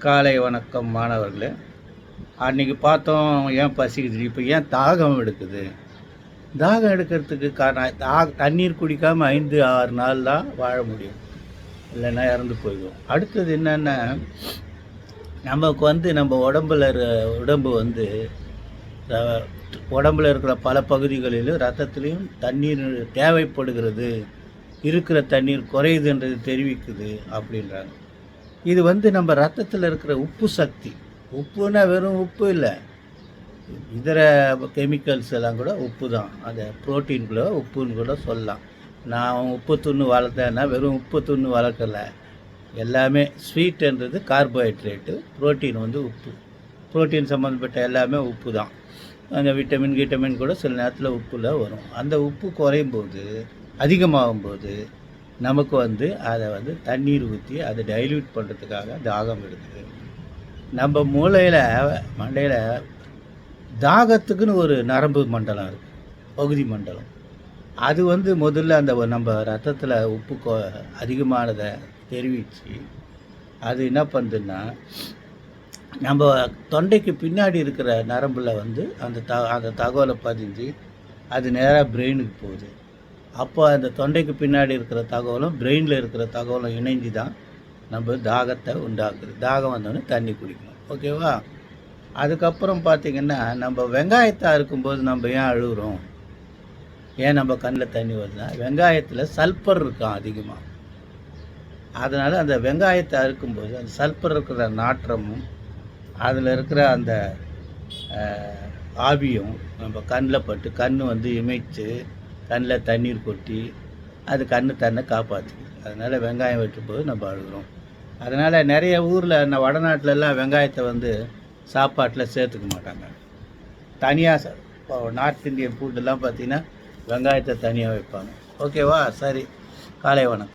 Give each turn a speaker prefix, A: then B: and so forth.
A: காலை வணக்கம் மாணவர்களே. அன்றைக்கி பார்த்தோம் ஏன் பசிக்குது, இப்போ ஏன் தாகம் எடுக்குது. தாகம் எடுக்கிறதுக்கு காரணம் தண்ணீர் குடிக்காமல் 5-6 நாள் தான் வாழ முடியும், இல்லைன்னா இறந்து போயிடும். அடுத்தது என்னென்னா, நமக்கு நம்ம உடம்பு உடம்பில் இருக்கிற பல பகுதிகளிலும் ரத்தத்துலேயும் தண்ணீர் தேவைப்படுகிறது, இருக்கிற தண்ணீர் குறையுதுன்றது தெரிவிக்குது அப்படின்றாங்க. இது நம்ம ரத்தத்தில் இருக்கிற உப்பு சக்தி. உப்புன்னா வெறும் உப்பு இல்லை, இதர கெமிக்கல்ஸ் எல்லாம் கூட உப்பு தான். அதை ப்ரோட்டீன்குள்ளே உப்புன்னு கூட சொல்லலாம். நான் உப்பு துண்ணு வளர்த்தேன்னா வெறும் உப்பு துண்ணு வளர்க்கலை. எல்லாமே ஸ்வீட்ன்றது கார்போஹைட்ரேட்டு, ப்ரோட்டீன் உப்பு. ப்ரோட்டீன் சம்மந்தப்பட்ட எல்லாமே உப்பு தான். அந்த விட்டமின் கூட சில நேரத்தில் உப்பில் வரும். அந்த உப்பு குறையும் போது, அதிகமாகும்போது நமக்கு அதை தண்ணீர் ஊற்றி அதை டைல்யூட் பண்ணுறதுக்காக தாகம் எடுக்குது. நம்ம மண்டையில் தாகத்துக்குன்னு ஒரு நரம்பு மண்டலம் இருக்குது, பகுதி மண்டலம். அது முதல்ல நம்ம ரத்தத்தில் உப்பு அதிகமானதை தெரிவித்து அது என்ன பண்ணுதுன்னா, நம்ம தொண்டைக்கு பின்னாடி இருக்கிற நரம்பில் அந்த தகவலை பதிஞ்சு அது நேராக பிரெயினுக்கு போகுது. அப்போ அந்த தொண்டைக்கு பின்னாடி இருக்கிற தகவலும் பிரெயினில் இருக்கிற தகவலும் இணைஞ்சு தான் நம்ம தாகத்தை உண்டாக்குது. தாகம் வந்தோடனே தண்ணி குடிக்கணும், ஓகேவா? அதுக்கப்புறம் பார்த்திங்கன்னா, நம்ம வெங்காயத்தை அறுக்கும்போது நம்ம ஏன் அழுகுறோம், ஏன் நம்ம கண்ணில் தண்ணி வருதுன்னா, வெங்காயத்தில் சல்பர் இருக்கான் அதிகமாக. அதனால் அந்த வெங்காயத்தை அறுக்கும்போது அந்த சல்பர் இருக்கிற நாற்றமும் அதில் இருக்கிற அந்த ஆவியும் நம்ம கண்ணில் பட்டு கண் இமைச்சு கண்ணில் தண்ணீர் கொட்டி அது தன்னை காப்பாற்றுது. அதனால் வெங்காயம் வெட்டும்போது நம்ம அழுகிறோம். அதனால் நிறைய ஊரில் வடநாட்டிலெல்லாம் வெங்காயத்தை சாப்பாட்டில் சேர்த்துக்க மாட்டாங்க. தனியாக நார்த் இந்தியன் ஃபுட்டெல்லாம் பார்த்திங்கன்னா வெங்காயத்தை தனியாக வைப்பாங்க, ஓகேவா? சரி, காலை வணக்கம்.